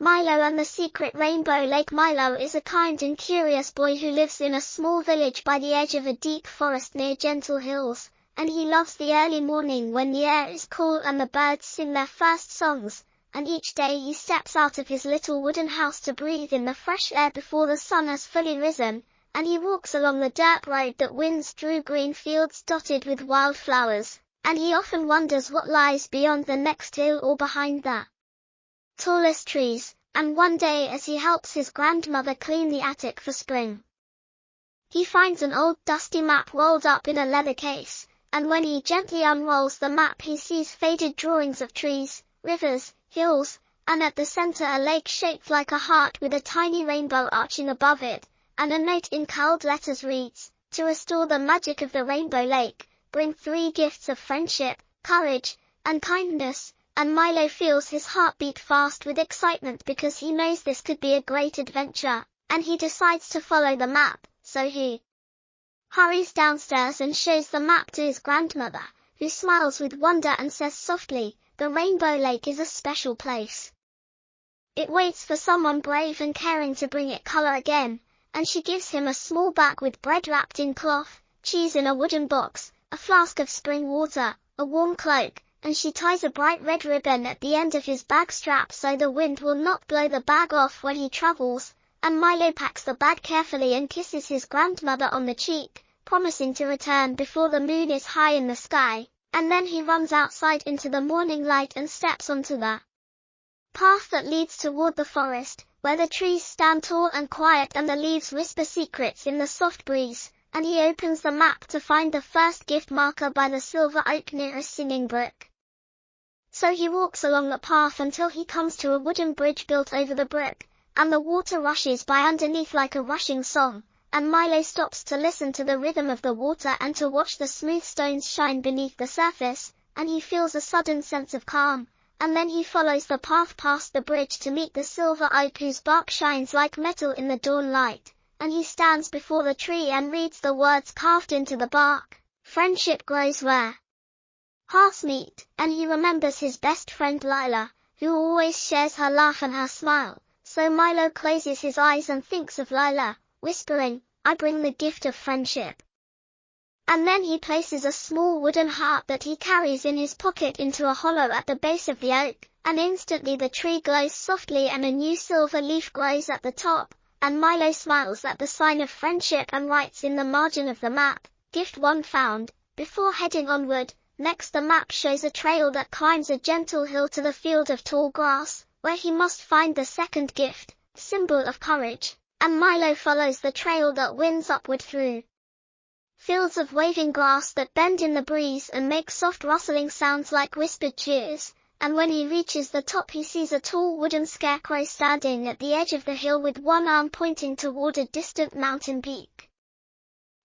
Milo and the secret rainbow lake. Milo is a kind and curious boy who lives in a small village by the edge of a deep forest near gentle hills, and he loves the early morning when the air is cool and the birds sing their first songs, and each day he steps out of his little wooden house to breathe in the fresh air before the sun has fully risen, and he walks along the dirt road that winds through green fields dotted with wildflowers, and he often wonders what lies beyond the next hill or behind the tallest trees, and one day as he helps his grandmother clean the attic for spring, he finds an old dusty map rolled up in a leather case, and when he gently unrolls the map he sees faded drawings of trees, rivers, hills, and at the center a lake shaped like a heart with a tiny rainbow arching above it, and a note in curled letters reads, "To restore the magic of the rainbow lake, bring 3 gifts of friendship, courage, and kindness." And Milo feels his heart beat fast with excitement because he knows this could be a great adventure, and he decides to follow the map, so he hurries downstairs and shows the map to his grandmother, who smiles with wonder and says softly, "The Rainbow Lake is a special place. It waits for someone brave and caring to bring it color again," and she gives him a small bag with bread wrapped in cloth, cheese in a wooden box, a flask of spring water, a warm cloak, and she ties a bright red ribbon at the end of his bag strap so the wind will not blow the bag off when he travels, and Milo packs the bag carefully and kisses his grandmother on the cheek, promising to return before the moon is high in the sky, and then he runs outside into the morning light and steps onto the path that leads toward the forest, where the trees stand tall and quiet and the leaves whisper secrets in the soft breeze, and he opens the map to find the first gift marker by the silver oak near a singing brook. So he walks along the path until he comes to a wooden bridge built over the brook, and the water rushes by underneath like a rushing song, and Milo stops to listen to the rhythm of the water and to watch the smooth stones shine beneath the surface, and he feels a sudden sense of calm, and then he follows the path past the bridge to meet the silver oak whose bark shines like metal in the dawn light, and he stands before the tree and reads the words carved into the bark, "Friendship grows where hearts meet," and he remembers his best friend Lila, who always shares her laugh and her smile, so Milo closes his eyes and thinks of Lila, whispering, "I bring the gift of friendship." And then he places a small wooden heart that he carries in his pocket into a hollow at the base of the oak, and instantly the tree glows softly and a new silver leaf grows at the top, and Milo smiles at the sign of friendship and writes in the margin of the map, "Gift 1 found," before heading onward. Next the map shows a trail that climbs a gentle hill to the field of tall grass, where he must find the second gift, symbol of courage, and Milo follows the trail that winds upward through fields of waving grass that bend in the breeze and make soft rustling sounds like whispered cheers, and when he reaches the top he sees a tall wooden scarecrow standing at the edge of the hill with one arm pointing toward a distant mountain peak.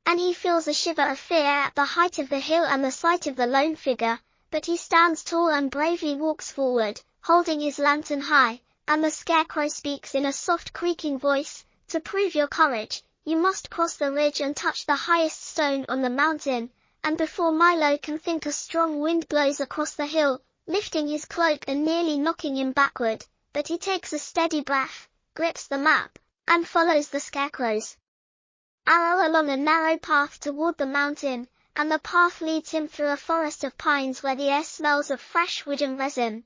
And he feels a shiver of fear at the height of the hill and the sight of the lone figure, but he stands tall and bravely walks forward, holding his lantern high, and the scarecrow speaks in a soft creaking voice, "To prove your courage, you must cross the ridge and touch the highest stone on the mountain," and before Milo can think a strong wind blows across the hill, lifting his cloak and nearly knocking him backward, but he takes a steady breath, grips the map, and follows the scarecrow's arrow along a narrow path toward the mountain, and the path leads him through a forest of pines where the air smells of fresh wood and resin.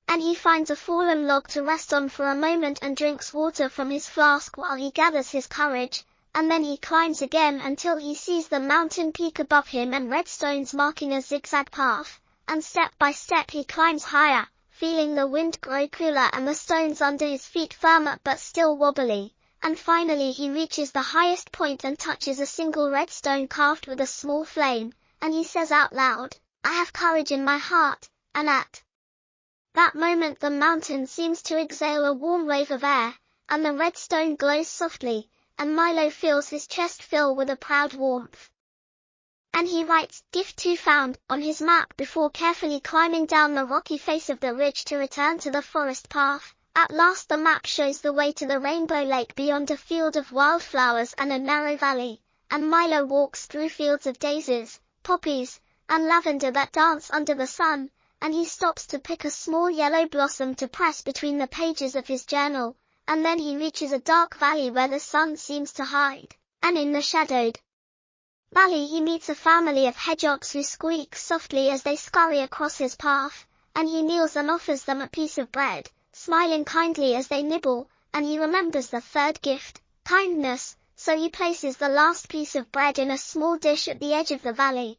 And he finds a fallen log to rest on for a moment and drinks water from his flask while he gathers his courage, and then he climbs again until he sees the mountain peak above him and red stones marking a zigzag path, and step by step he climbs higher, feeling the wind grow cooler and the stones under his feet firmer but still wobbly. And finally he reaches the highest point and touches a single red stone carved with a small flame, and he says out loud, "I have courage in my heart," and at that moment the mountain seems to exhale a warm wave of air, and the red stone glows softly, and Milo feels his chest fill with a proud warmth. And he writes, "Gift 2 found," on his map before carefully climbing down the rocky face of the ridge to return to the forest path. At last the map shows the way to the Rainbow Lake beyond a field of wildflowers and a narrow valley, and Milo walks through fields of daisies, poppies, and lavender that dance under the sun, and he stops to pick a small yellow blossom to press between the pages of his journal, and then he reaches a dark valley where the sun seems to hide, and in the shadowed valley he meets a family of hedgehogs who squeak softly as they scurry across his path, and he kneels and offers them a piece of bread, smiling kindly as they nibble, and he remembers the third gift, kindness, so he places the last piece of bread in a small dish at the edge of the valley.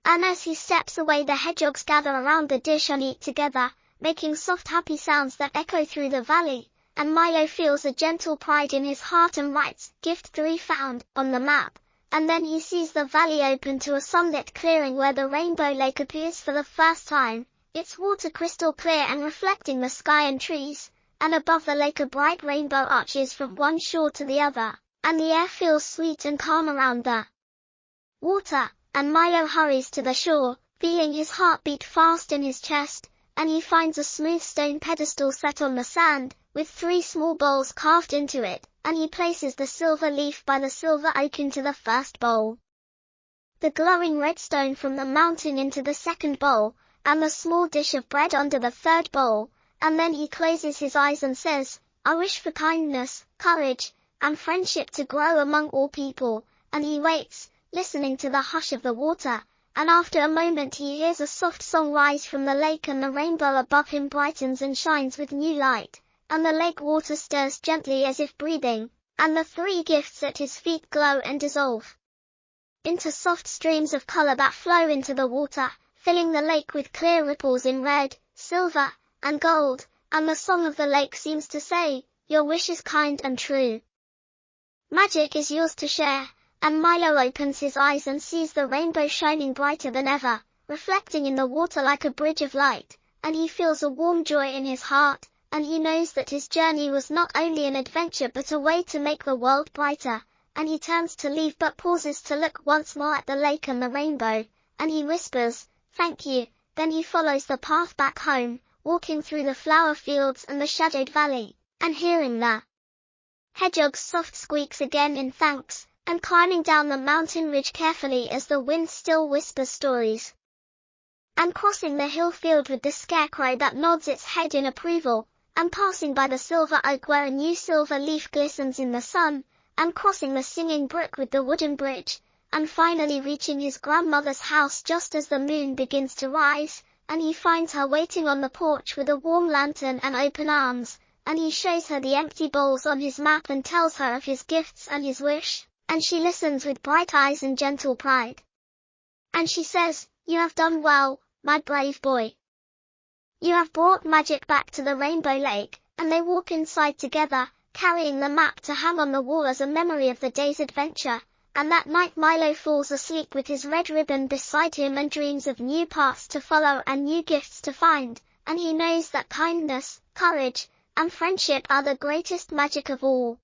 And as he steps away, the hedgehogs gather around the dish and eat together, making soft happy sounds that echo through the valley, and Milo feels a gentle pride in his heart and writes, "Gift 3 found," on the map, and then he sees the valley open to a sunlit clearing where the rainbow lake appears for the first time, its water crystal clear and reflecting the sky and trees, and above the lake a bright rainbow arches from one shore to the other, and the air feels sweet and calm around the water, and Milo hurries to the shore, feeling his heart beat fast in his chest, and he finds a smooth stone pedestal set on the sand, with 3 small bowls carved into it, and he places the silver leaf by the silver oak into the first bowl, the glowing red stone from the mountain into the second bowl, and the small dish of bread under the third bowl, and then he closes his eyes and says, "I wish for kindness, courage, and friendship to grow among all people," and he waits, listening to the hush of the water, and after a moment he hears a soft song rise from the lake, and the rainbow above him brightens and shines with new light, and the lake water stirs gently as if breathing, and the 3 gifts at his feet glow and dissolve into soft streams of color that flow into the water, filling the lake with clear ripples in red, silver, and gold, and the song of the lake seems to say, "Your wish is kind and true. Magic is yours to share," and Milo opens his eyes and sees the rainbow shining brighter than ever, reflecting in the water like a bridge of light, and he feels a warm joy in his heart, and he knows that his journey was not only an adventure but a way to make the world brighter, and he turns to leave but pauses to look once more at the lake and the rainbow, and he whispers, "Thank you," then he follows the path back home, walking through the flower fields and the shadowed valley, and hearing the hedgehog's soft squeaks again in thanks, and climbing down the mountain ridge carefully as the wind still whispers stories, and crossing the hill field with the scarecrow that nods its head in approval, and passing by the silver oak where a new silver leaf glistens in the sun, and crossing the singing brook with the wooden bridge, and finally reaching his grandmother's house just as the moon begins to rise, and he finds her waiting on the porch with a warm lantern and open arms, and he shows her the empty bowls on his map and tells her of his gifts and his wish, and she listens with bright eyes and gentle pride. And she says, "You have done well, my brave boy. You have brought magic back to the Rainbow Lake," and they walk inside together, carrying the map to hang on the wall as a memory of the day's adventure, and that night Milo falls asleep with his red ribbon beside him and dreams of new paths to follow and new gifts to find, and he knows that kindness, courage, and friendship are the greatest magic of all.